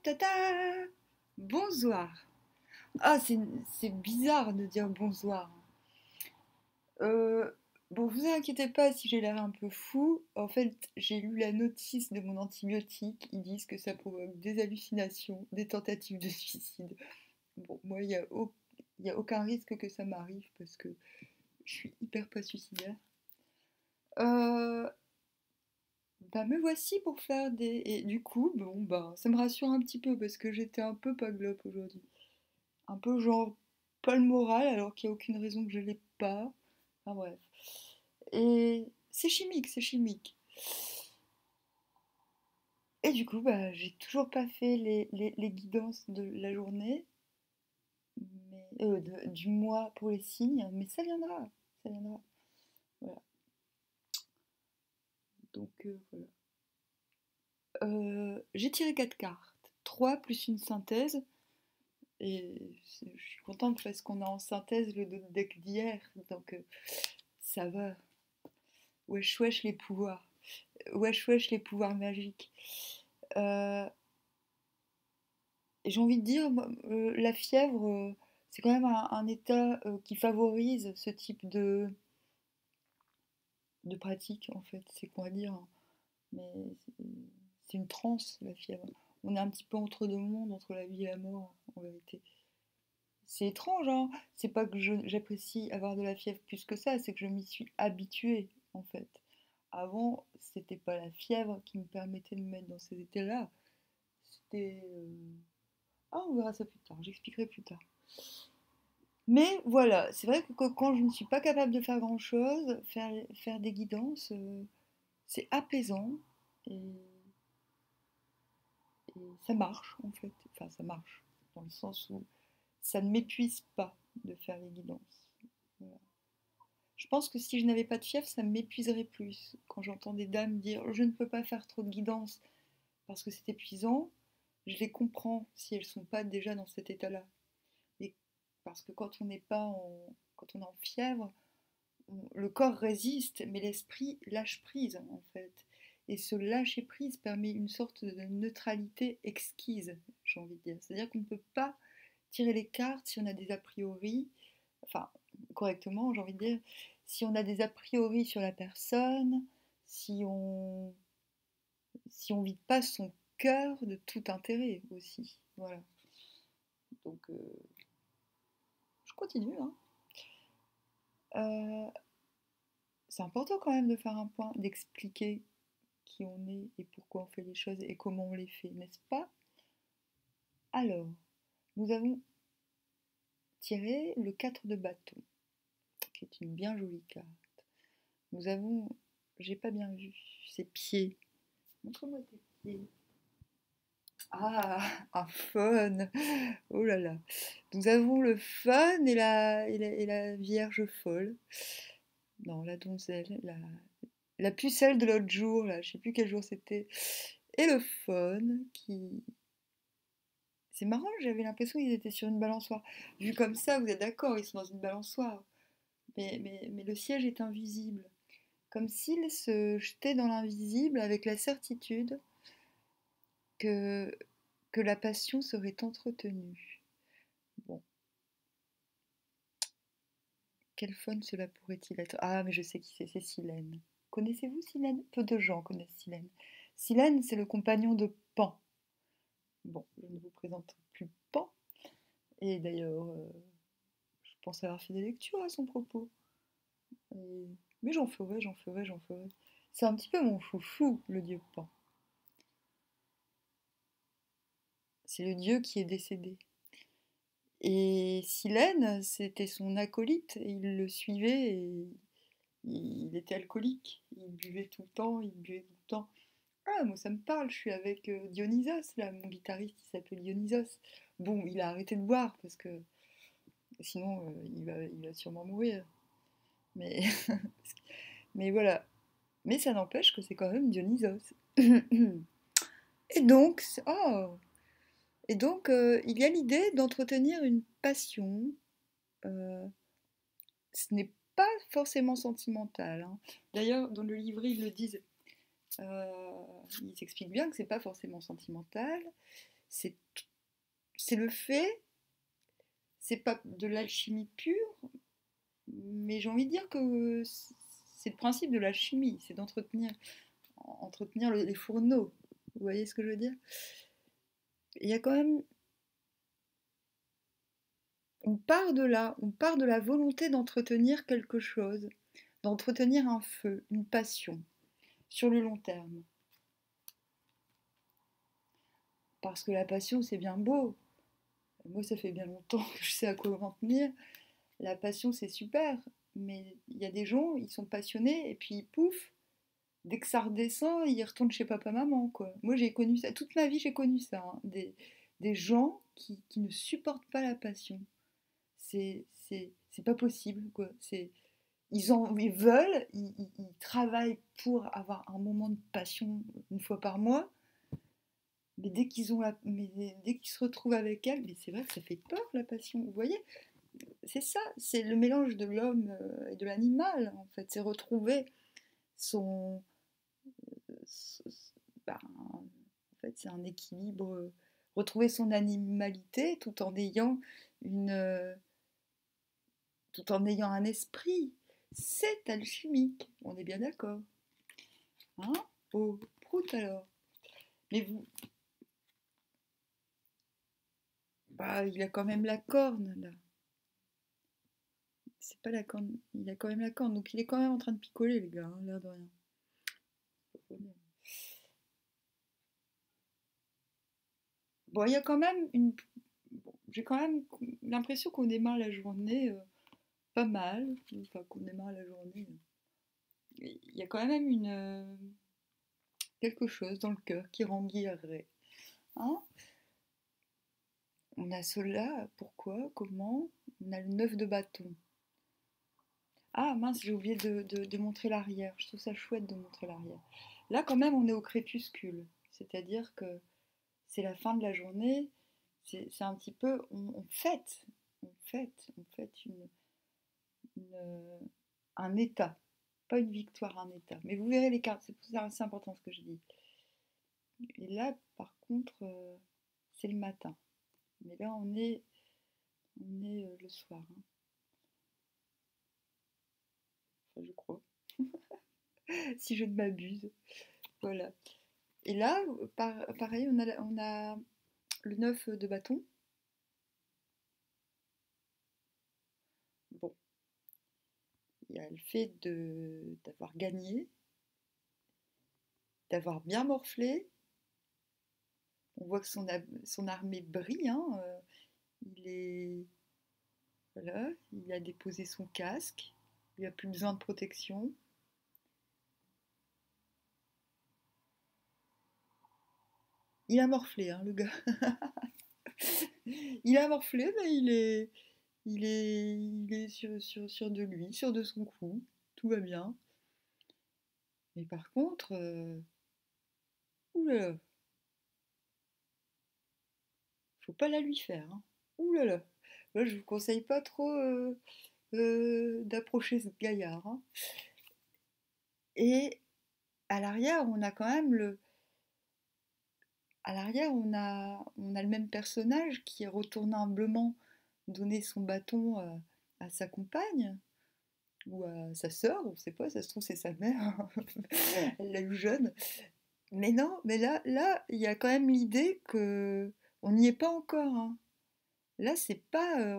Ta ta. Bonsoir. Ah, c'est bizarre de dire bonsoir. Euh, bon, vous inquiétez pas si j'ai l'air un peu fou. En fait, j'ai lu la notice de mon antibiotique. Ils disent que ça provoque des hallucinations, des tentatives de suicide. Bon, moi, il y a aucun risque que ça m'arrive parce que je suis hyper pas suicidaire. Euh, Bah, me voici pour faire des... Et du coup, bon, bah, ça me rassure un petit peu parce que j'étais un peu pas globe aujourd'hui. Un peu genre pas le moral alors qu'il n'y a aucune raison que je l'ai pas. Enfin bref. Et c'est chimique, c'est chimique. Et du coup, bah, j'ai toujours pas fait les guidances de la journée, du mois pour les signes, mais ça viendra, ça viendra. Voilà. Donc voilà. J'ai tiré 4 cartes, 3 plus une synthèse, et je suis contente parce qu'on a en synthèse le deck d'hier, donc ça va. Wesh wesh les pouvoirs. Wesh wesh les pouvoirs magiques. Euh, j'ai envie de dire, la fièvre, c'est quand même un état qui favorise ce type de pratique, en fait. C'est quoi dire, hein. Mais c'est une transe, la fièvre. On est un petit peu entre deux mondes, entre la vie et la mort, en vérité. C'est étrange, hein. C'est pas que j'apprécie avoir de la fièvre plus que ça, c'est que je m'y suis habituée, en fait. Avant, c'était pas la fièvre qui me permettait de me mettre dans ces états-là. C'était. Ah, on verra ça plus tard, j'expliquerai plus tard. Mais voilà, c'est vrai que quand je ne suis pas capable de faire grand-chose, faire des guidances, c'est apaisant et, et ça marche en fait. Enfin, ça marche dans le sens où ça ne m'épuise pas de faire les guidances. Voilà. Je pense que si je n'avais pas de fièvre, ça m'épuiserait plus. Quand j'entends des dames dire je ne peux pas faire trop de guidance parce que c'est épuisant, je les comprends si elles ne sont pas déjà dans cet état-là. Mais parce que quand on est en fièvre, le corps résiste, mais l'esprit lâche prise en fait. Et ce lâcher prise permet une sorte de neutralité exquise, j'ai envie de dire. C'est-à-dire qu'on ne peut pas tirer les cartes si on a des a priori, enfin correctement, j'ai envie de dire, si on a des a priori sur la personne, si on si on vide pas son cœur de tout intérêt aussi. Voilà. Donc je continue, hein. Euh, c'est important quand même de faire un point, d'expliquer qui on est et pourquoi on fait les choses et comment on les fait, n'est-ce pas? Alors, nous avons tiré le 4 de bâton, qui est une bien jolie carte. Nous avons, j'ai pas bien vu, ses pieds. Montre-moi tes pieds. Ah, un fun. Oh là là. Nous avons le fun et la vierge folle. Non, la donzelle, la pucelle de l'autre jour, là, je sais plus quel jour c'était. Et le faune qui. C'est marrant, j'avais l'impression qu'ils étaient sur une balançoire. Vu comme ça, vous êtes d'accord, ils sont dans une balançoire. Mais le siège est invisible. Comme s'ils se jetaient dans l'invisible avec la certitude que, que la passion serait entretenue. Bon, quel fun cela pourrait-il être? Ah, mais je sais qui c'est Silène. Connaissez-vous Silène? Peu de gens connaissent Silène. Silène, c'est le compagnon de Pan. Bon, je ne vous présente plus Pan. Et d'ailleurs, je pense avoir fait des lectures à son propos. Et- Mais j'en ferai, j'en ferai, j'en ferai. C'est un petit peu mon chouchou, le dieu Pan. C'est le dieu qui est décédé. Et Silène, c'était son acolyte, et il le suivait, et il était alcoolique. Il buvait tout le temps, il buvait tout le temps. Ah, moi ça me parle, je suis avec Dionysos, là, mon guitariste, il s'appelle Dionysos. Bon, il a arrêté de boire, parce que sinon il va sûrement mourir. Mais, mais voilà. Mais ça n'empêche que c'est quand même Dionysos. Et donc, il y a l'idée d'entretenir une passion. euh, Ce n'est pas forcément sentimental, hein. D'ailleurs, dans le livret, ils le disent. Ils expliquent bien que c'est pas forcément sentimental. C'est c'est le fait, c'est pas de l'alchimie pure, mais j'ai envie de dire que c'est le principe de l'alchimie, c'est d'entretenir les fourneaux. Vous voyez ce que je veux dire? Il y a quand même, on part de là, on part de la volonté d'entretenir quelque chose, d'entretenir un feu, une passion, sur le long terme. Parce que la passion, c'est bien beau. Moi, ça fait bien longtemps que je sais à quoi m'en tenir. La passion, c'est super. Mais il y a des gens, ils sont passionnés, et puis pouf, dès que ça redescend, ils retournent chez papa-maman, quoi. Moi, j'ai connu ça. Toute ma vie, j'ai connu ça, hein. Des gens qui ne supportent pas la passion. C'est pas possible, quoi. Ils veulent, ils travaillent pour avoir un moment de passion une fois par mois, mais dès qu'ils se retrouvent avec elle, mais c'est vrai que ça fait peur la passion. Vous voyez, c'est ça, c'est le mélange de l'homme et de l'animal en fait. C'est retrouver son, son- ben, en fait, c'est un équilibre, retrouver son animalité une, euh, tout en ayant un esprit. C'est alchimique, on est bien d'accord. Hein? Oh, prout alors. Mais vous, bah, il a quand même la corne là. C'est pas la corne, il a quand même la corne, donc il est quand même en train de picoler, les gars, hein, l'air de rien. Bon, il y a quand même une. Bon, j'ai quand même l'impression qu'on démarre la journée pas mal, enfin qu'on démarre la journée. Il y a quand même quelque chose dans le cœur qui rend guilleret. Hein? On a cela, pourquoi, comment? On a le 9 de bâton. Ah mince, j'ai oublié de montrer l'arrière. Je trouve ça chouette de montrer l'arrière. Là, quand même, on est au crépuscule. C'est-à-dire que c'est la fin de la journée. C'est un petit peu. On fête. On fête un état. Pas une victoire, un état. Mais vous verrez les cartes. C'est important ce que je dis. Et là, par contre, c'est le matin. Mais là, on est le soir, hein. Enfin, je crois. Si je ne m'abuse. Voilà. Et là, pareil, on a le 9 de bâton. Bon, il y a le fait d'avoir gagné, d'avoir bien morflé. On voit que son armée brille, hein. Il est, voilà, il a déposé son casque. Il n'a plus besoin de protection. Il a morflé, hein, le gars. Il a morflé, mais il est sûr de lui, sûr de son coup. Tout va bien. Mais par contre, oulala, faut pas la lui faire, hein. Ouh là là. Là, je vous conseille pas trop d'approcher ce gaillard, hein. Et à l'arrière, on a quand même le. À l'arrière, on a le même personnage qui retourne humblement donner son bâton à sa compagne ou à sa sœur, on ne sait pas, ça se trouve c'est sa mère, elle l'a eu jeune. Mais non, mais là, il y a quand même l'idée que on n'y est pas encore, hein. Là, c'est pas,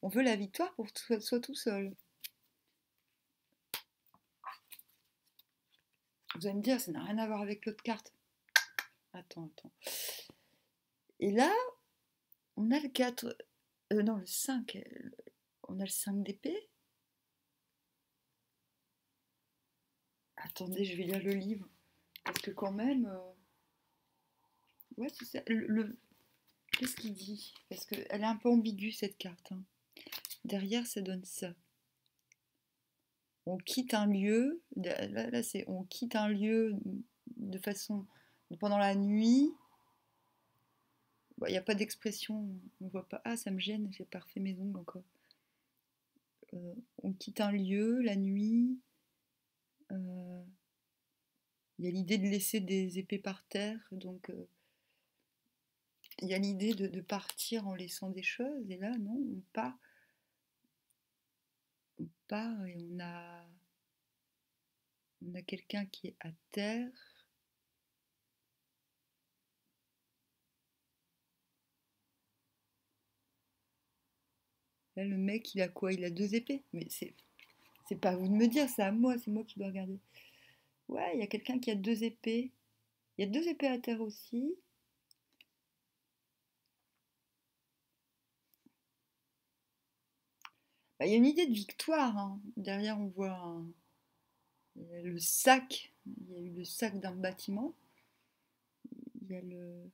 on veut la victoire pour que soit tout seul. Vous allez me dire, ça n'a rien à voir avec l'autre carte. Attends. Et là, on a le 4, non, le 5. On a le 5 d'épée. Attendez, je vais lire le livre. Parce que quand même, ouais, c'est ça. Qu'est-ce qu'il dit? Parce qu'elle est un peu ambiguë, cette carte, hein. Derrière, ça donne ça. On quitte un lieu, là c'est on quitte un lieu de façon pendant la nuit. Il n'y a pas d'expression, on voit pas. Ah, ça me gêne, j'ai pas refait mes ongles encore. On quitte un lieu la nuit. euh, Il y a l'idée de laisser des épées par terre, donc il y a l'idée de partir en laissant des choses, et là, non, on part et on a quelqu'un qui est à terre. Là, le mec, il a quoi? Il a 2 épées. Mais c'est pas à vous de me dire, c'est à moi, c'est moi qui dois regarder. Ouais, il y a quelqu'un qui a 2 épées. Il y a 2 épées à terre aussi. Bah, il y a une idée de victoire, hein. Derrière, on voit il y a le sac. Il y a eu le sac d'un bâtiment. Il y a une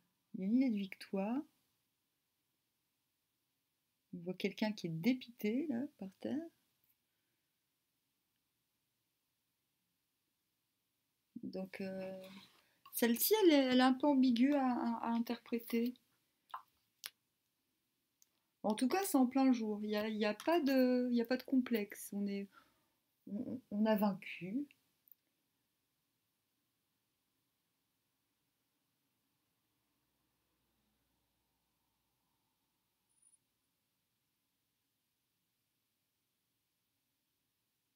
idée de victoire. On voit quelqu'un qui est dépité, là, par terre. Donc, celle-ci, elle est un peu ambiguë à interpréter. En tout cas, c'est en plein jour. Il y a pas de complexe. On a vaincu.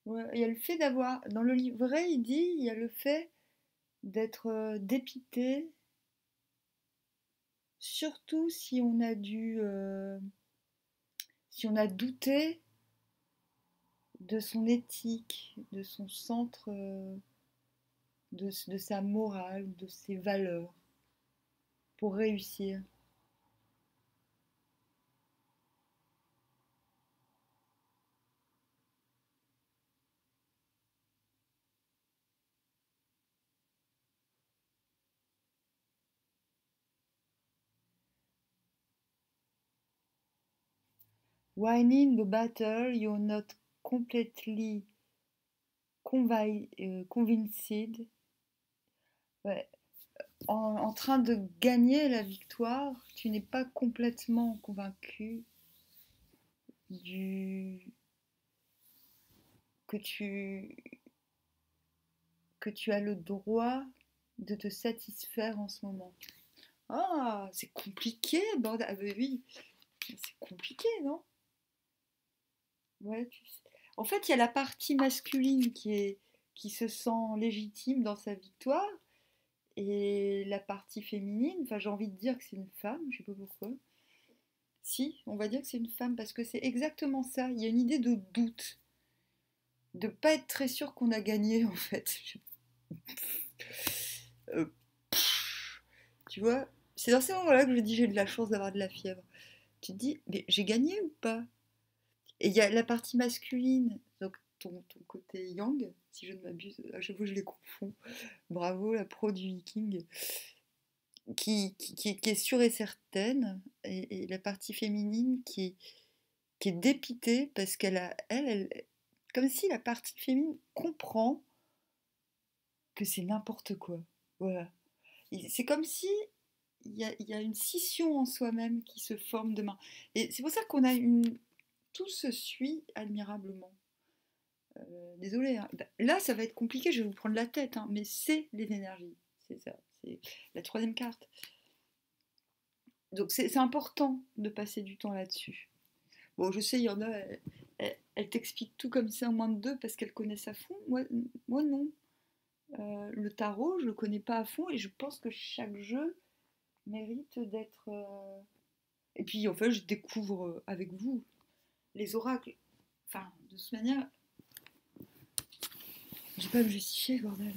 Ouais, il y a le fait d'avoir, dans le livret, il dit, il y a le fait d'être dépité, surtout si on a douté de son éthique, de son centre, de sa morale, de ses valeurs, pour réussir. Winning the battle, you're not completely convinced. Ouais. En train de gagner la victoire, tu n'es pas complètement convaincu du que tu que tu as le droit de te satisfaire en ce moment. Ah, c'est compliqué, bordel. Ah, bah oui, c'est compliqué, non? Ouais, en fait, il y a la partie masculine qui se sent légitime dans sa victoire, et la partie féminine, enfin, j'ai envie de dire que c'est une femme, je sais pas pourquoi. Si, on va dire que c'est une femme parce que c'est exactement ça. Il y a une idée de doute, de pas être très sûr qu'on a gagné en fait. Euh, Tu vois, c'est dans ces moments-là que je dis j'ai de la chance d'avoir de la fièvre. Tu te dis, mais j'ai gagné ou pas? Et il y a la partie masculine, donc ton côté yang, si je ne m'abuse, à chaque fois je les confonds. Bravo, la pro du viking, qui est sûre et certaine, et la partie féminine qui est dépitée parce comme si la partie féminine comprend que c'est n'importe quoi. Voilà. C'est comme si il y a une scission en soi-même qui se forme demain. Et c'est pour ça qu'on a une. Tout se suit admirablement. Désolée, hein. Là, ça va être compliqué, je vais vous prendre la tête, hein, mais c'est les énergies. C'est ça. C'est la troisième carte. Donc c'est important de passer du temps là-dessus. Bon, je sais, il y en a, elles t'expliquent tout comme ça en moins de deux parce qu'elles connaissent à fond. Moi non. Le tarot, je le connais pas à fond et je pense que chaque jeu mérite d'être. Et puis en fait, je découvre avec vous les oracles. Enfin, de toute manière, je vais pas me justifier, bordel.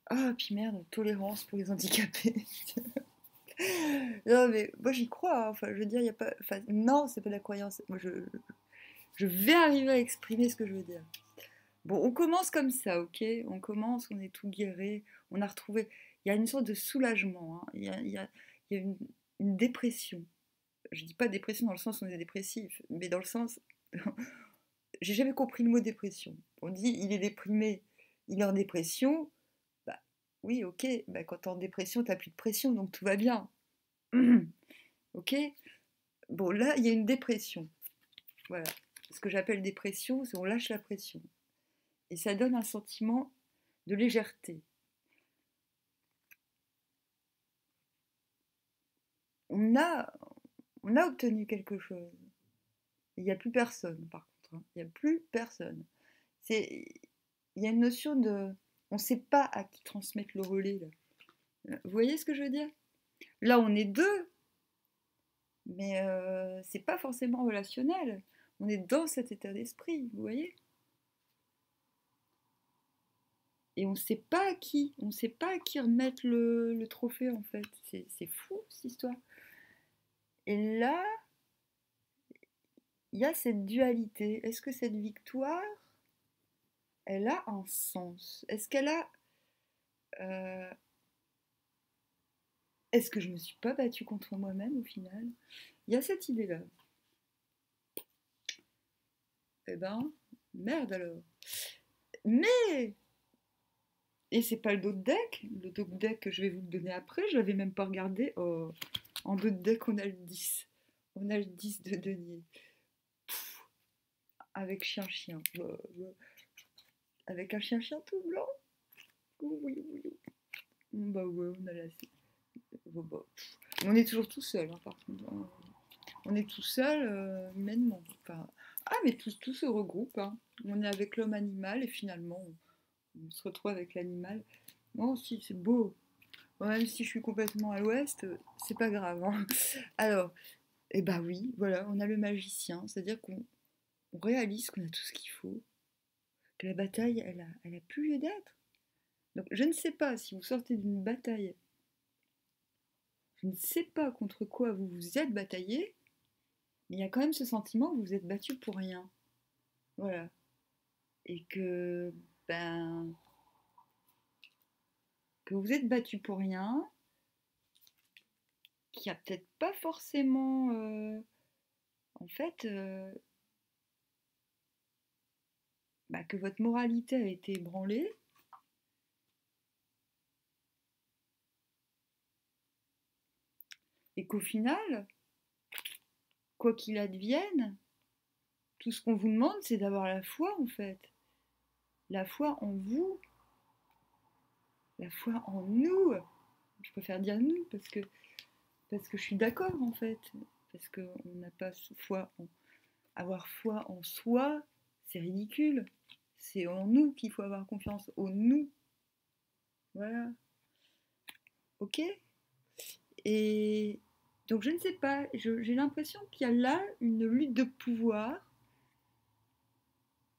Ah, puis merde, tolérance pour les handicapés. Non, mais moi j'y crois, hein. Enfin, je veux dire, il y a pas. Enfin, non, c'est pas de la croyance. Moi, je vais arriver à exprimer ce que je veux dire. Bon, on commence comme ça, ok? On commence, on est tout guéri, on a retrouvé. Il y a une sorte de soulagement, hein. Il y a une dépression. Je dis pas dépression dans le sens où on est dépressif, mais dans le sens. J'ai jamais compris le mot dépression. On dit il est déprimé, il est en dépression. Bah oui, ok, bah, quand t'es en dépression, t'as plus de pression, donc tout va bien. Ok? Bon, là, il y a une dépression. Voilà. Ce que j'appelle dépression, c'est on lâche la pression. Et ça donne un sentiment de légèreté. on a, on a obtenu quelque chose. Il n'y a plus personne, par contre, hein. Il n'y a plus personne. C'est, il y a une notion de... On ne sait pas à qui transmettre le relais, là. Vous voyez ce que je veux dire? Là, on est deux, mais c'est pas forcément relationnel. On est dans cet état d'esprit, vous voyez? Et on ne sait pas à qui. On ne sait pas à qui remettre le trophée, en fait. C'est fou, cette histoire. Et là, il y a cette dualité. Est-ce que cette victoire, elle a un sens? Est-ce qu'elle a... euh, est-ce que je me suis pas battue contre moi-même au final? Il y a cette idée-là. Eh ben, merde alors. Mais, et c'est pas le dos de deck. Le dos de deck, je vais vous le donner après. Je l'avais même pas regardé. Oh, en dos de deck, on a le 10. On a le 10 de denier. Avec chien-chien. Avec un chien-chien tout blanc. Oui, oui, oui. Bah ouais, on a la... Bah, on est toujours tout seul, hein, par contre. On est tout seul humainement. Enfin, ah, mais tout se regroupe, hein. On est avec l'homme animal et finalement, on se retrouve avec l'animal. Non, si, c'est beau. Bon, même si je suis complètement à l'ouest, c'est pas grave, hein. Alors, eh bah oui, voilà, on a le magicien, c'est-à-dire qu'on réalise qu'on a tout ce qu'il faut, que la bataille, elle a plus lieu d'être. Donc, je ne sais pas si vous sortez d'une bataille, je ne sais pas contre quoi vous vous êtes bataillé, mais il y a quand même ce sentiment que vous vous êtes battu pour rien. Voilà. Et ben, que vous êtes battu pour rien, qu'il n'y a peut-être pas forcément, en fait, bah, que votre moralité a été ébranlée, et qu'au final, quoi qu'il advienne, tout ce qu'on vous demande, c'est d'avoir la foi, en fait. La foi en vous, la foi en nous. Je préfère dire nous, parce que je suis d'accord, en fait. Parce qu'on n'a pas foi en... Avoir foi en soi, c'est ridicule. C'est en nous qu'il faut avoir confiance, au nous. Voilà. Ok. Et donc je ne sais pas, j'ai l'impression qu'il y a là une lutte de pouvoir.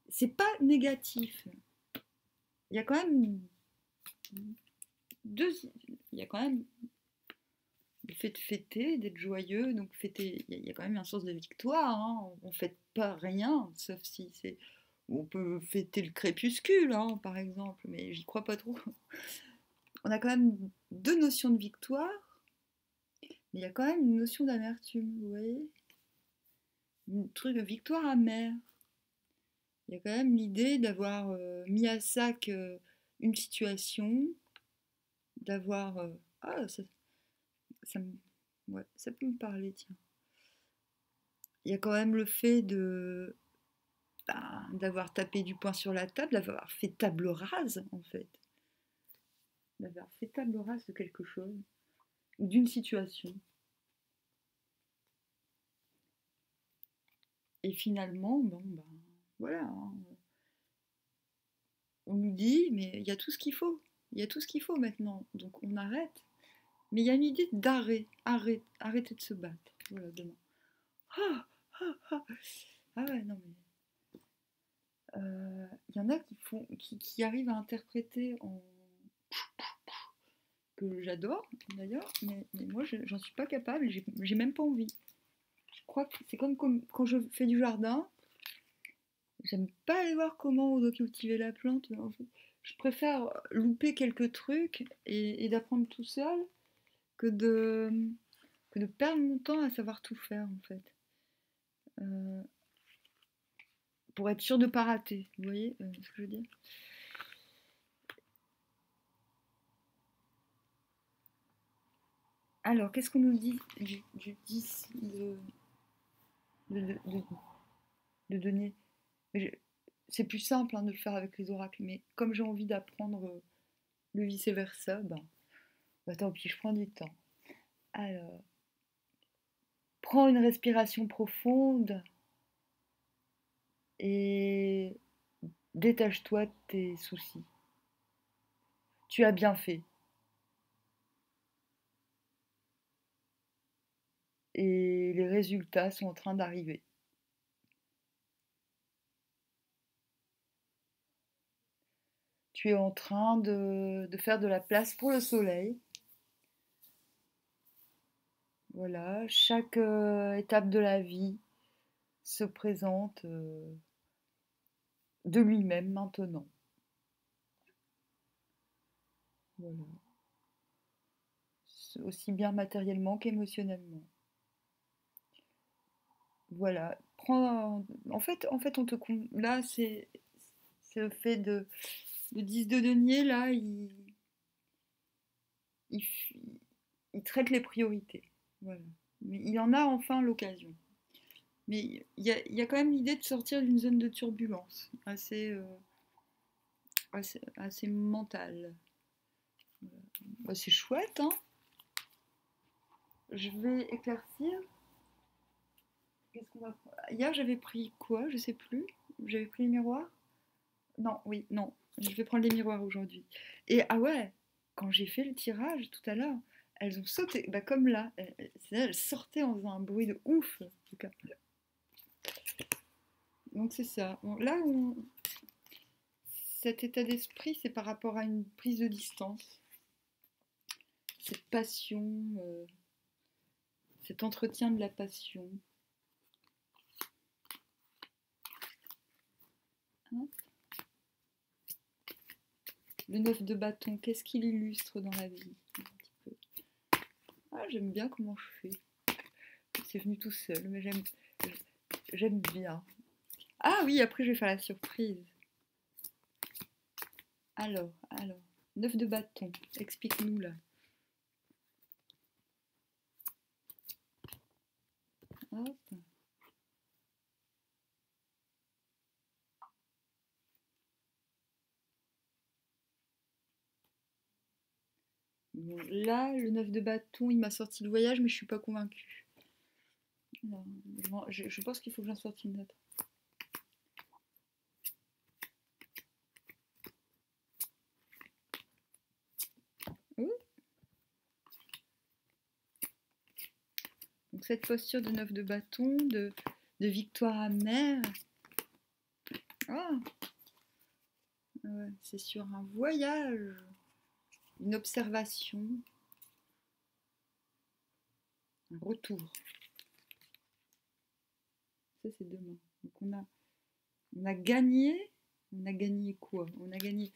C'est pas négatif. Il y a quand même deux. Il y a quand même le fait de fêter, d'être joyeux, donc fêter. Il y a quand même un sens de victoire, hein. On fête pas rien, sauf si c'est. On peut fêter le crépuscule, hein, par exemple, mais j'y crois pas trop. On a quand même deux notions de victoire, mais il y a quand même une notion d'amertume, vous voyez? Un truc de victoire amère. Il y a quand même l'idée d'avoir mis à sac une situation, d'avoir... ah, ça, ouais, ça peut me parler, tiens. Il y a quand même le fait de d'avoir tapé du poing sur la table, d'avoir fait table rase, en fait. D'avoir fait table rase de quelque chose, ou d'une situation. Et finalement, bon, ben, voilà, hein. On nous dit, mais il y a tout ce qu'il faut. Il y a tout ce qu'il faut maintenant. Donc on arrête. Mais il y a une idée d'arrêt. Arrêtez de se battre. Voilà, demain. Ah, ah, ah. Ah ouais, non mais. Il y en a qui arrivent à interpréter en. Que j'adore d'ailleurs, mais moi j'en suis pas capable, j'ai même pas envie. Je crois que c'est comme quand je fais du jardin, j'aime pas aller voir comment on doit cultiver la plante. En fait, je préfère louper quelques trucs et d'apprendre tout seul que de, que de perdre mon temps à savoir tout faire en fait. Euh, pour être sûr de pas rater, vous voyez ce que je veux dire? Alors, qu'est-ce qu'on nous dit du 10 de, de, de, de donner? C'est plus simple hein, de le faire avec les oracles, mais comme j'ai envie d'apprendre le vice-versa, bah tant pis, je prends du temps. Alors, Prends une respiration profonde et détache-toi de tes soucis. Tu as bien fait. Et les résultats sont en train d'arriver. Tu es en train de faire de la place pour le soleil. Voilà, chaque étape de la vie se présente de lui-même maintenant. Voilà. Aussi bien matériellement qu'émotionnellement. Voilà. En fait, là, c'est le fait de le 10 de denier, là, il, il traite les priorités. Voilà. Mais il en a enfin l'occasion. Mais il y a quand même l'idée de sortir d'une zone de turbulence assez mentale. Voilà. Bah, c'est chouette, hein. Je vais éclaircir. Qu'est-ce qu'on va... Hier, j'avais pris quoi? Je sais plus. J'avais pris les miroirs. Non, oui, non. Je vais prendre les miroirs aujourd'hui. Et ah ouais, quand j'ai fait le tirage tout à l'heure, elles ont sauté. Bah comme là. Elles sortaient en faisant un bruit de ouf. En tout cas. Donc c'est ça. Bon, là, cet état d'esprit, c'est par rapport à une prise de distance. Cette passion, cet entretien de la passion. Hein. Le 9 de bâton, qu'est-ce qu'il illustre dans la vie? Un petit peu. Ah, j'aime bien comment je fais. C'est venu tout seul, mais j'aime bien. Ah oui, après je vais faire la surprise. Alors, 9 de bâton, explique-nous là. Hop. Bon, là, le 9 de bâton, il m'a sorti le voyage, mais je suis pas convaincue. Non, je pense qu'il faut que j'en sorte une autre. Donc cette posture de 9 de bâton, de victoire amère. Ah, ouais, c'est sur un voyage, une observation, un retour. Ça c'est demain. Donc on a gagné. On a gagné quoi? On a gagné.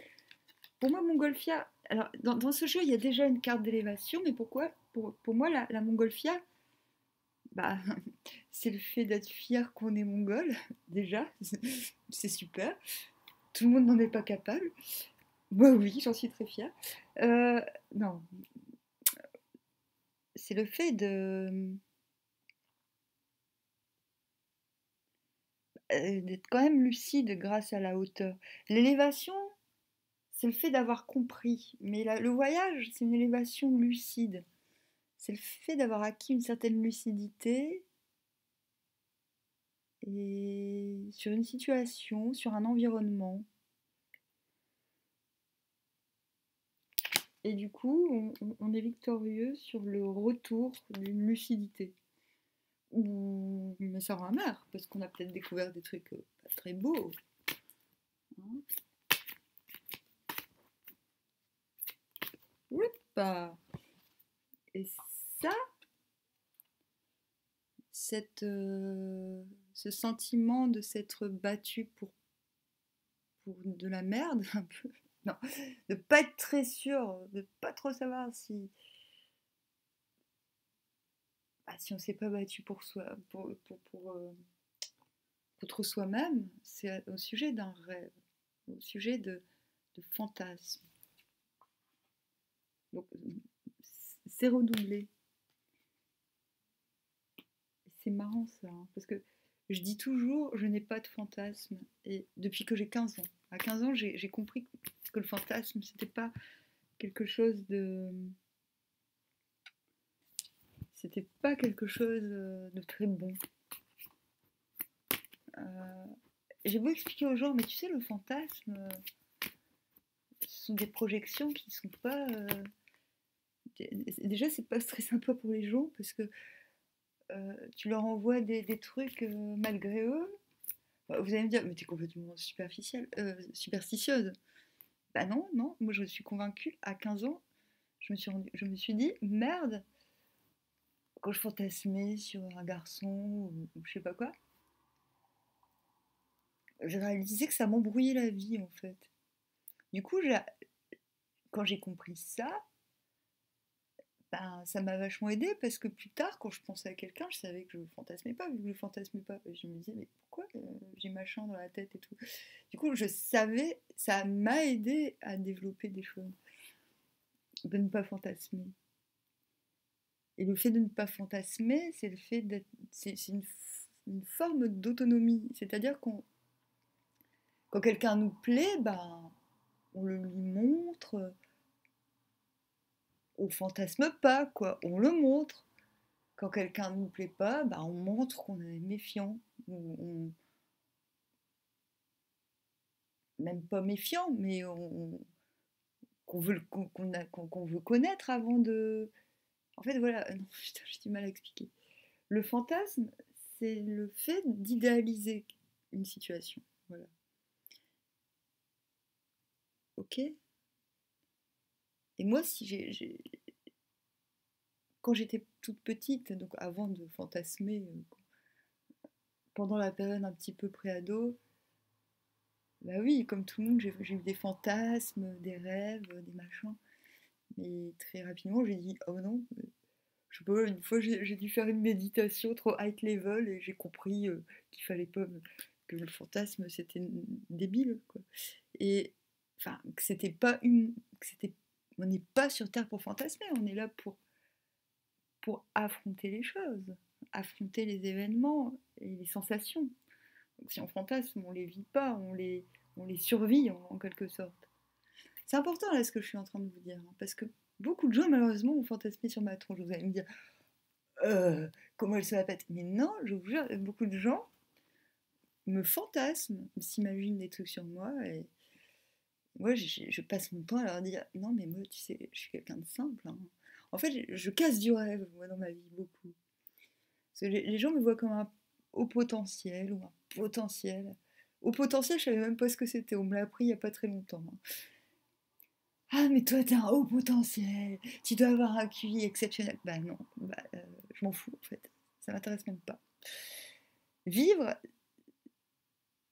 Pour moi, Montgolfière. Alors, dans ce jeu, il y a déjà une carte d'élévation, mais pourquoi? Pour moi, la Montgolfière, bah, c'est le fait d'être fier qu'on est mongol, déjà. C'est super. Tout le monde n'en est pas capable. Moi, oui, j'en suis très fière. Non, c'est le fait d'être quand même lucide grâce à la hauteur. L'élévation, c'est le fait d'avoir compris. Mais le voyage, c'est une élévation lucide. C'est le fait d'avoir acquis une certaine lucidité et sur une situation, sur un environnement. Et du coup, on est victorieux sur le retour d'une lucidité. Ou mais ça rend amer, parce qu'on a peut-être découvert des trucs pas très beaux. Hein. Oupa. Et ça, ce sentiment de s'être battu pour de la merde, un peu. Non, de pas être très sûr, de pas trop savoir si on s'est pas battu pour soi, pour soi-même, c'est au sujet d'un rêve, au sujet de fantasmes. Donc, c'est redoublé. C'est marrant ça, hein, parce que je dis toujours, je n'ai pas de fantasme, et depuis que j'ai 15 ans. À 15 ans, j'ai compris que le fantasme, c'était pas quelque chose de... C'était pas quelque chose de très bon. Euh, j'ai beau expliquer aux gens, mais tu sais, le fantasme, ce sont des projections qui sont pas. Déjà, c'est pas très sympa pour les gens parce que tu leur envoies des trucs malgré eux. Vous allez me dire, mais t'es complètement superstitieuse. Bah non, non, moi je suis convaincue, à 15 ans, je me suis dit, merde, quand je fantasmais sur un garçon ou je sais pas quoi, j'ai réalisé que ça m'embrouillait la vie en fait. Du coup, quand j'ai compris ça, ben, ça m'a vachement aidé parce que plus tard, quand je pensais à quelqu'un, je savais que je fantasmais pas, vu que je fantasmais pas. Je me disais, mais pourquoi j'ai machin dans la tête et tout. Du coup, je savais, ça m'a aidé à développer des choses, de ne pas fantasmer. Et le fait de ne pas fantasmer, c'est le fait d'être, c'est une forme d'autonomie. C'est-à-dire qu'on, quand quelqu'un nous plaît, ben, on le lui montre, on fantasme pas, quoi, on le montre. Quand quelqu'un ne nous plaît pas, ben, on montre qu'on est méfiant, même pas méfiant, mais qu'on veut, qu'on veut connaître avant de. En fait, voilà, non, putain, j'ai du mal à expliquer. Le fantasme, c'est le fait d'idéaliser une situation. Voilà. Ok. Et moi, si quand j'étais toute petite, donc avant de fantasmer, pendant la période un petit peu pré-ado, bah oui, comme tout le monde, j'ai eu des fantasmes, des rêves, des machins. Mais très rapidement, j'ai dit, oh non, je sais pas, une fois j'ai dû faire une méditation trop high level et j'ai compris qu'il fallait pas que le fantasme c'était débile quoi. Et enfin que c'était pas une que c'était on n'est pas sur terre pour fantasmer, on est là pour affronter les choses, affronter les événements et les sensations. Donc si on fantasme, on les vit pas, on les survit en quelque sorte. C'est important là ce que je suis en train de vous dire, hein, parce que beaucoup de gens malheureusement ont fantasmé sur ma tronche. Vous allez me dire, comment elle se la pète. Mais non, je vous jure, beaucoup de gens me fantasment, s'imaginent des trucs sur moi, et moi je passe mon temps à leur dire, non mais moi tu sais, je suis quelqu'un de simple, hein. En fait, je casse du rêve, moi, dans ma vie, beaucoup. Parce que les gens me voient comme un haut potentiel, ou un potentiel. Au potentiel, je savais même pas ce que c'était, on me l'a appris il y a pas très longtemps, hein. Ah mais toi t'as un haut potentiel, tu dois avoir un QI exceptionnel. Bah non, bah, je m'en fous en fait, ça m'intéresse même pas. Vivre,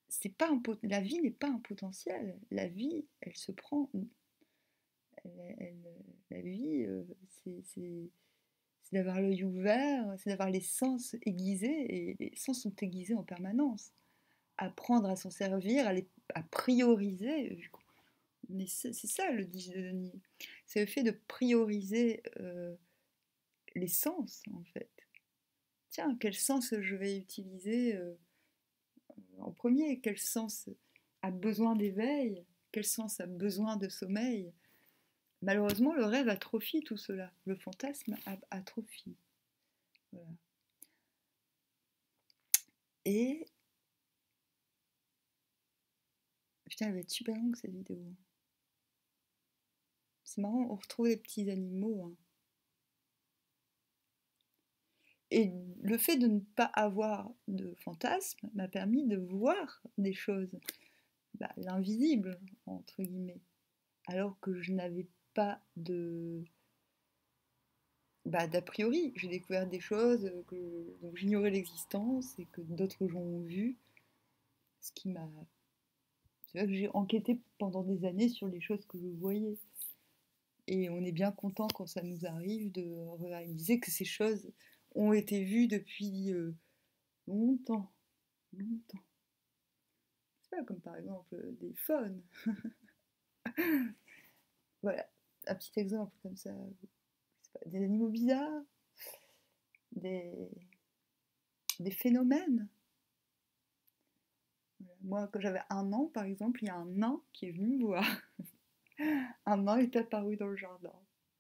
c'est pas la vie n'est pas un potentiel. La vie, elle se prend. La vie, c'est d'avoir l'œil ouvert, c'est d'avoir les sens aiguisés, et les sens sont aiguisés en permanence. Apprendre à s'en servir, à prioriser. C'est ça le dit de Denis. C'est le fait de prioriser les sens, en fait. Tiens, quel sens je vais utiliser en premier? Quel sens a besoin d'éveil? Quel sens a besoin de sommeil? Malheureusement, le rêve atrophie tout cela. Le fantasme atrophie. Voilà. Et putain, elle va être super longue cette vidéo. C'est marrant, on retrouve les petits animaux, hein. Et le fait de ne pas avoir de fantasme m'a permis de voir des choses, bah, l'invisible, entre guillemets, alors que je n'avais pas de d'a priori. J'ai découvert des choses dont j'ignorais l'existence et que d'autres gens ont vues, ce qui m'a. C'est vrai que j'ai enquêté pendant des années sur les choses que je voyais. Et on est bien content quand ça nous arrive de réaliser que ces choses ont été vues depuis longtemps, longtemps. C'est pas comme par exemple des faunes. Voilà, un petit exemple comme ça. Des animaux bizarres, des, des phénomènes. Moi, quand j'avais 1 an, par exemple, il y a un nain qui est venu me voir. Un nain est apparu dans le jardin.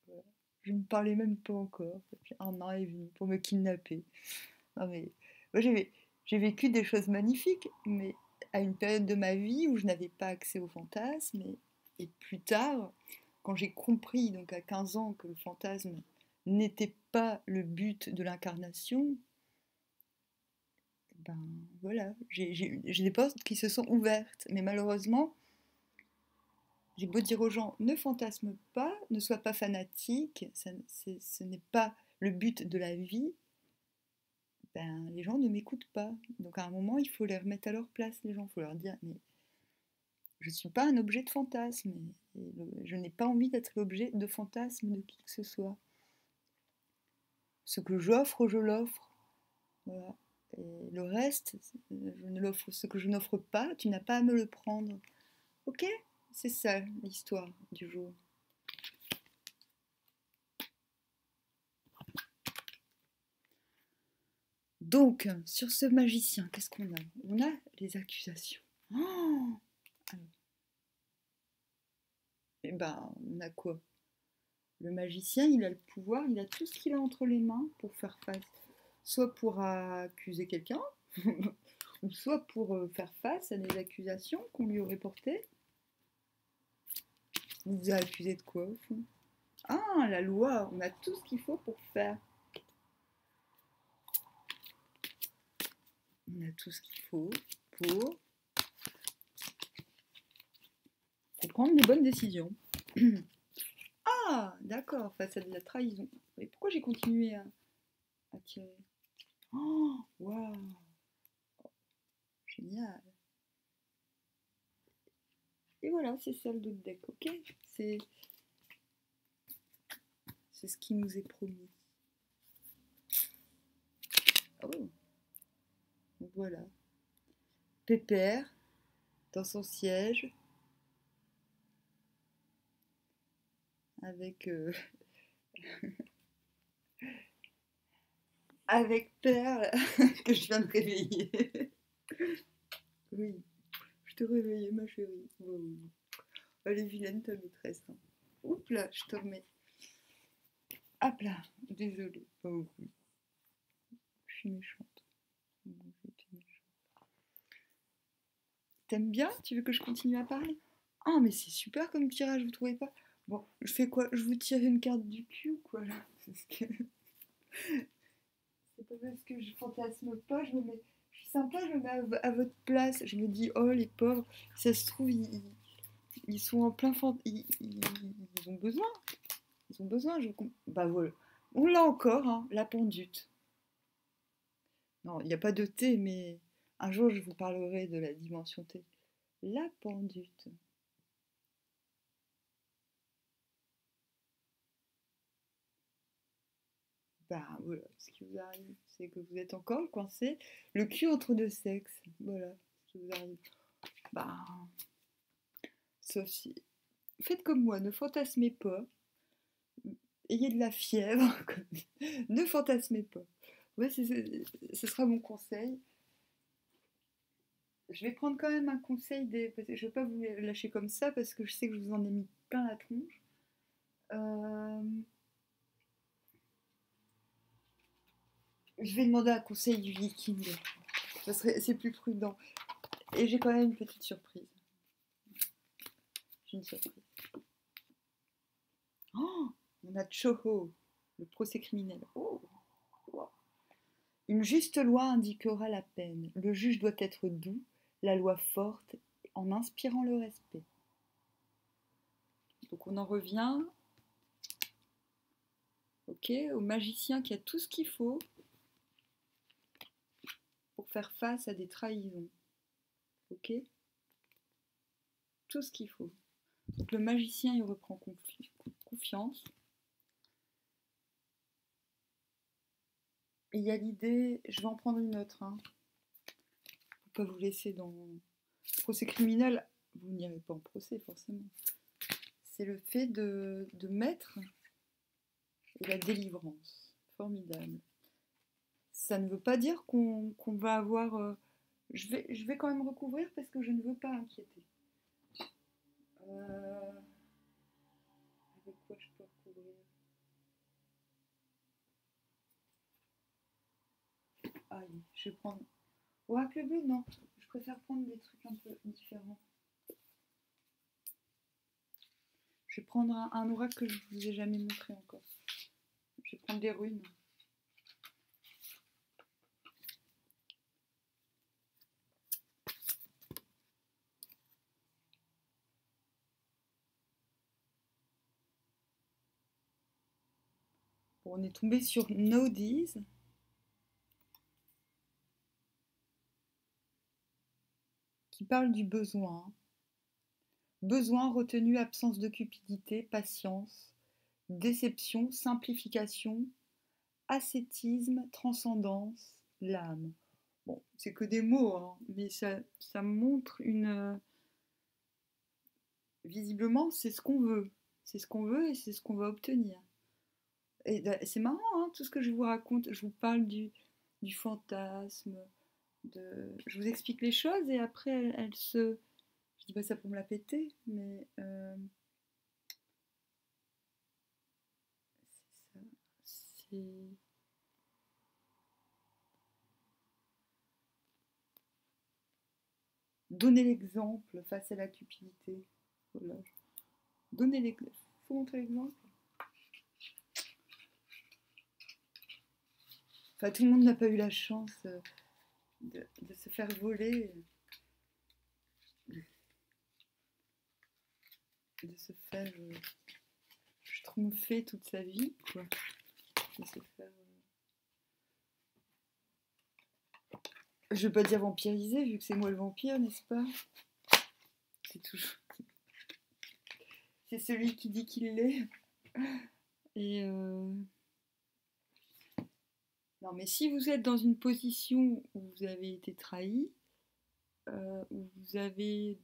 Voilà. Je ne parlais même pas encore. Et puis un nain est venu pour me kidnapper. Non mais, moi j'ai vécu des choses magnifiques, mais à une période de ma vie où je n'avais pas accès aux fantasmes, et plus tard, quand j'ai compris, donc à 15 ans, que le fantasme n'était pas le but de l'incarnation, ben voilà, j'ai des portes qui se sont ouvertes, mais malheureusement, j'ai beau dire aux gens, ne fantasme pas, ne sois pas fanatique, ce n'est pas le but de la vie, ben, les gens ne m'écoutent pas. Donc à un moment, il faut les remettre à leur place, les gens. Il faut leur dire, mais je ne suis pas un objet de fantasme. Je n'ai pas envie d'être l'objet de fantasme de qui que ce soit. Ce que j'offre, je l'offre. Voilà. Et le reste, je ne l'offre, ce que je n'offre pas, tu n'as pas à me le prendre. Ok? C'est ça l'histoire du jour. Donc, sur ce magicien, qu'est-ce qu'on a? On a les accusations. Oh, et ben, on a quoi? Le magicien, il a le pouvoir, il a tout ce qu'il a entre les mains pour faire face. Soit pour accuser quelqu'un, ou soit pour faire face à des accusations qu'on lui aurait portées. On vous a accusé de quoi au fond? Ah, la loi, on a tout ce qu'il faut pour faire. On a tout ce qu'il faut pour prendre les bonnes décisions. Ah, d'accord, face à de la trahison. Et pourquoi j'ai continué à tirer? Oh, waouh, génial. Et voilà, c'est ça le dos de deck, ok? C'est ce qui nous est promis. Oh, donc voilà. Pépère, dans son siège, avec, avec Perle, que je viens de réveiller. Oui, je te réveillais, ma chérie. Oh, oui. Elle est vilaine, ta maîtresse. Hein. Oups là, je te remets. Hop là, désolée. Oh oui, je suis méchante. T'aimes bien? Tu veux que je continue à parler? Ah, mais c'est super comme tirage, vous trouvez pas? Bon, je fais quoi? Je vous tire une carte du cul ou quoi là? C'est pas parce que je fantasme pas, je suis sympa, je me mets à votre place. Je me dis, oh les pauvres, ça se trouve, ils sont en plein ils ont besoin. Ils ont besoin, bah voilà. On l'a encore, hein, la pendute. Non, il n'y a pas de T, mais un jour je vous parlerai de la dimension T. La pendute. Bah voilà, ce qui vous arrive, c'est que vous êtes encore coincé, le cul entre deux sexes. Voilà, ce qui vous arrive. Bah, sauf si. Faites comme moi, ne fantasmez pas, ayez de la fièvre, ne fantasmez pas. Ouais, ce sera mon conseil. Je vais prendre quand même un conseil parce que je ne vais pas vous lâcher comme ça parce que je sais que je vous en ai mis plein la tronche. Euh, Je vais demander un conseil du viking. C'est plus prudent. Et j'ai quand même une petite surprise. J'ai une surprise. Oh, on a Choho, le procès criminel. Oh, wow. Une juste loi indiquera la peine. Le juge doit être doux, la loi forte, en inspirant le respect. Donc on en revient, ok, au magicien qui a tout ce qu'il faut pour faire face à des trahisons. Ok, tout ce qu'il faut. Donc le magicien, il reprend confiance. Et il y a l'idée, je vais en prendre une autre, hein, pour pas vous laisser dans le procès criminel. Vous n'irez pas en procès forcément. C'est le fait de mettre et la délivrance. Formidable. Ça ne veut pas dire qu'on va avoir. Je vais quand même recouvrir parce que je ne veux pas inquiéter. Avec quoi je peux recouvrir? Allez, je vais prendre... Oracle bleu, non. Je préfère prendre des trucs un peu différents. Je vais prendre un oracle que je vous ai jamais montré encore. Je vais prendre des runes. Bon, on est tombé sur Nodis. Qui parle du besoin. Besoin, retenue, absence de cupidité, patience, déception, simplification, ascétisme, transcendance, l'âme. Bon, c'est que des mots, hein, mais ça montre une... visiblement, c'est ce qu'on veut. C'est ce qu'on veut et c'est ce qu'on va obtenir. Et c'est marrant, hein, tout ce que je vous raconte. Je vous parle du fantasme, je vous explique les choses et après, elles se... Je dis pas ça pour me la péter, mais... c'est ça. C'est... Donner l'exemple face à la cupidité. Voilà. Donner l'exemple. Faut montrer l'exemple. Enfin, tout le monde n'a pas eu la chance de se faire voler, de se faire schtroumpfer toute sa vie, quoi. De se faire... Je veux pas dire vampiriser, vu que c'est moi le vampire, n'est-ce pas? C'est toujours... C'est celui qui dit qu'il l'est. Et non, mais si vous êtes dans une position où vous avez été trahi, où vous avez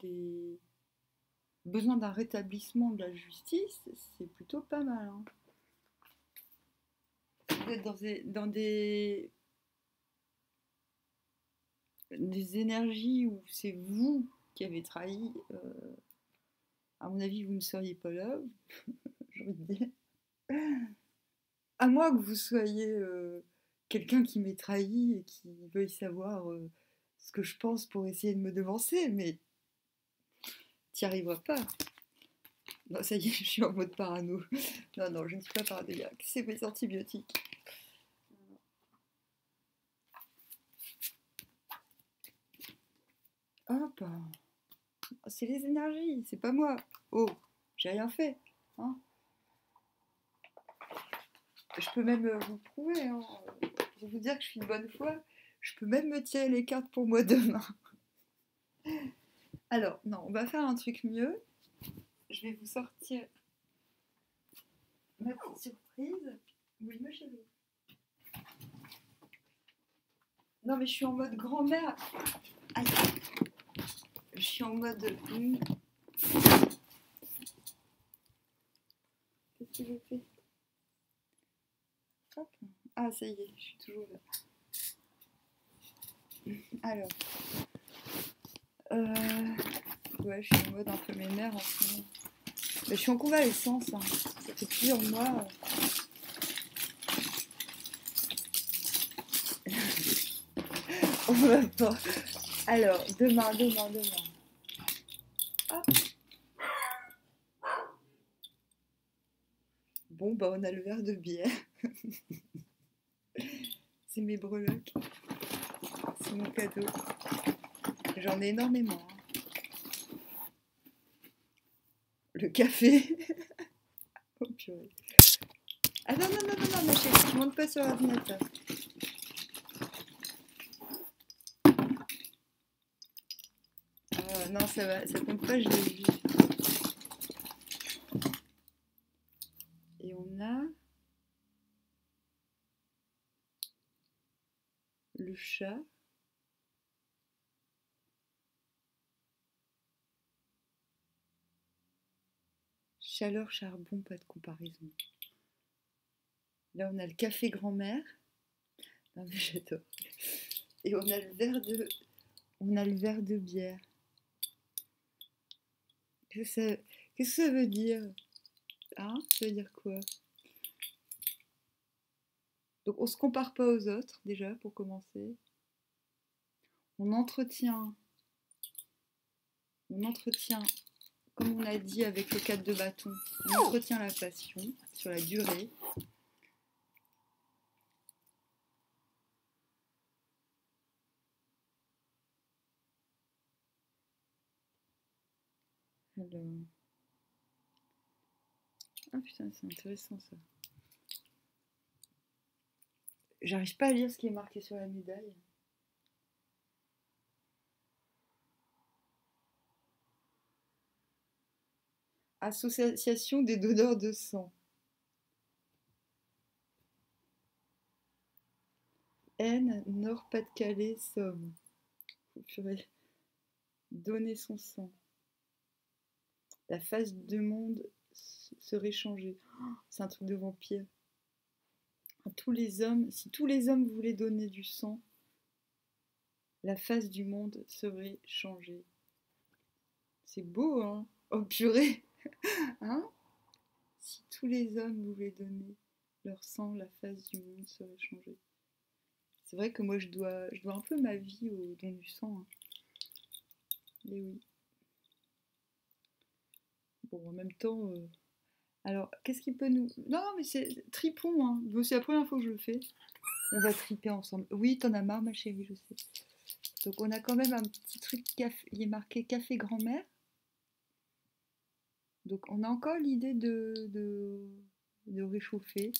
besoin d'un rétablissement de la justice, c'est plutôt pas mal. Hein. Si vous êtes dans des énergies où c'est vous qui avez trahi, à mon avis, vous ne seriez pas là, j'ai envie de dire. À moins que vous soyez quelqu'un qui m'ait trahi et qui veuille savoir ce que je pense pour essayer de me devancer, mais t'y arriveras pas. Non, ça y est, je suis en mode parano. Non, non, je ne suis pas paranoïaque, c'est mes antibiotiques. Hop, c'est les énergies, c'est pas moi. Oh, j'ai rien fait. Hein. Je peux même vous prouver, hein, pour vous dire que je suis de bonne foi, je peux même me tirer les cartes pour moi demain. Alors, non, on va faire un truc mieux. Je vais vous sortir ma petite surprise. Oui, ma chérie. Non, mais je suis en mode grand-mère. Aïe. Je suis en mode... Qu'est-ce que j'ai fait? Hop. Ah, ça y est, je suis toujours là. Alors... Ouais, je suis en mode un peu ménère en ce moment. Mais je suis en convalescence, hein. Ça fait plusieurs mois. On va pas. Alors, demain. Hop. Bon, bah on a le verre de bière. C'est mes breloques. C'est mon cadeau. J'en ai énormément. Hein. Le café. Oh purée. Ah non, ma chérie, je monte pas sur l'ordinateur. Oh, non, ça va, ça compte pas, je l'ai vu. Et on a le chat. Chaleur, charbon, pas de comparaison. Là, on a le café grand-mère. Non, mais j'adore. Et on a le verre de bière. Qu'est-ce que ça veut dire? Hein? Ça veut dire quoi? Donc on ne se compare pas aux autres déjà pour commencer. On entretient, comme on a dit avec le 4 de bâton, on entretient la passion sur la durée. Alors... Ah putain, c'est intéressant ça. J'arrive pas à lire ce qui est marqué sur la médaille. Association des donneurs de sang. N, Nord-Pas-de-Calais, Somme. Donner son sang. La face du monde serait changée. Oh, c'est un truc de vampire. Tous les hommes, si tous les hommes voulaient donner du sang, la face du monde serait changée. C'est beau, hein? Oh purée! Hein? Si tous les hommes voulaient donner leur sang, la face du monde serait changée. C'est vrai que moi je dois un peu ma vie au don du sang. Hein. Et oui. Bon, en même temps, alors qu'est-ce qui peut nous. Non, mais c'est tripons, hein. C'est la première fois que je le fais. On va triper ensemble. Oui, t'en as marre, ma chérie, je sais. Donc on a quand même un petit truc, il est marqué café grand-mère. Donc on a encore l'idée de réchauffer.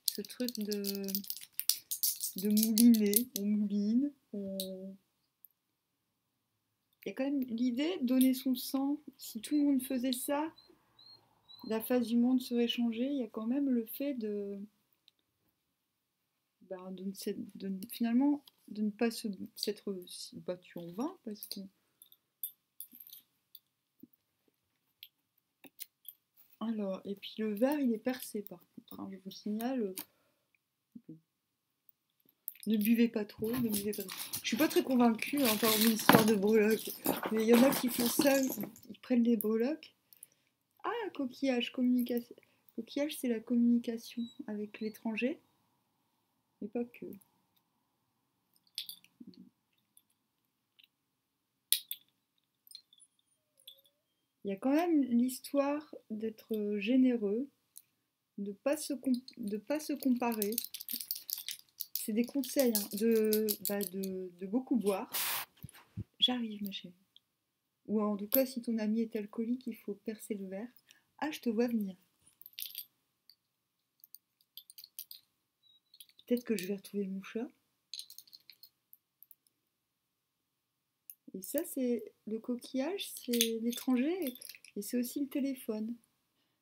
Ce truc de mouliner. On mouline. Il y a quand même l'idée de donner son sang. Si tout le monde faisait ça, la face du monde serait changée. Il y a quand même le fait finalement de ne pas s'être battu en vain parce que alors et puis le verre il est percé par contre hein, je vous signale ne buvez pas trop, ne buvez pas trop. Je suis pas très convaincue hein, par une histoire de breloques mais il y en a qui font ça ils prennent des breloques ah coquillage communication coquillage c'est la communication avec l'étranger mais pas que. Il y a quand même l'histoire d'être généreux, de ne pas se comparer. C'est des conseils hein, de beaucoup boire. J'arrive, ma chérie. Ou en tout cas, si ton ami est alcoolique, il faut percer le verre. Ah, je te vois venir. Peut-être que je vais retrouver mon chat. Et ça, c'est le coquillage, c'est l'étranger. Et c'est aussi le téléphone.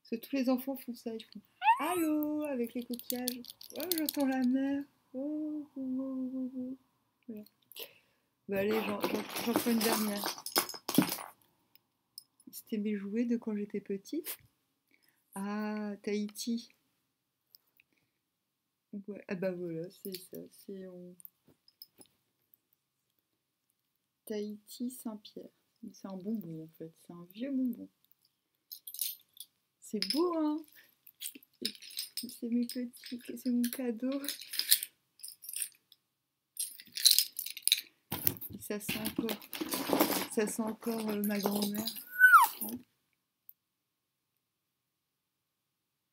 Parce que tous les enfants font ça. Ils font allô avec les coquillages. Oh, j'entends la mer. Oh, oh, oh, oh, oh. Voilà. Bah allez, j'en fais une dernière. C'était mes jouets de quand j'étais petite. Ah, Tahiti. Ouais. Ah bah voilà, c'est ça. Tahiti Saint-Pierre. C'est un bonbon en fait. C'est un vieux bonbon. C'est beau, hein? C'est mes petits. C'est mon cadeau. Et ça sent encore. Ça sent encore ma grand-mère.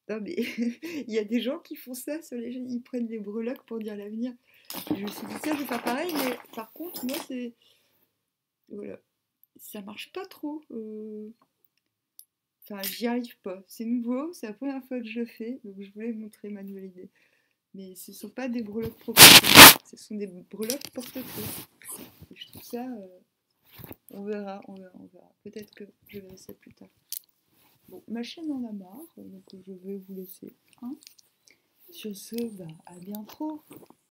Non mais il y a des gens qui font ça sur les jeunes, ils prennent des breloques pour dire l'avenir. Je me suis dit tiens je vais faire pareil mais par contre moi c'est voilà ça marche pas trop. Enfin j'y arrive pas. C'est nouveau, c'est la première fois que je le fais donc je voulais montrer ma nouvelle idée. Mais ce sont pas des breloques professionnelles, ce sont des breloques porte-clés. Et je trouve ça on verra, on verra, on verra. Peut-être que je verrai ça plus tard. Bon, ma chaîne en a marre, donc je vais vous laisser. Hein sur ce, bah, à bientôt.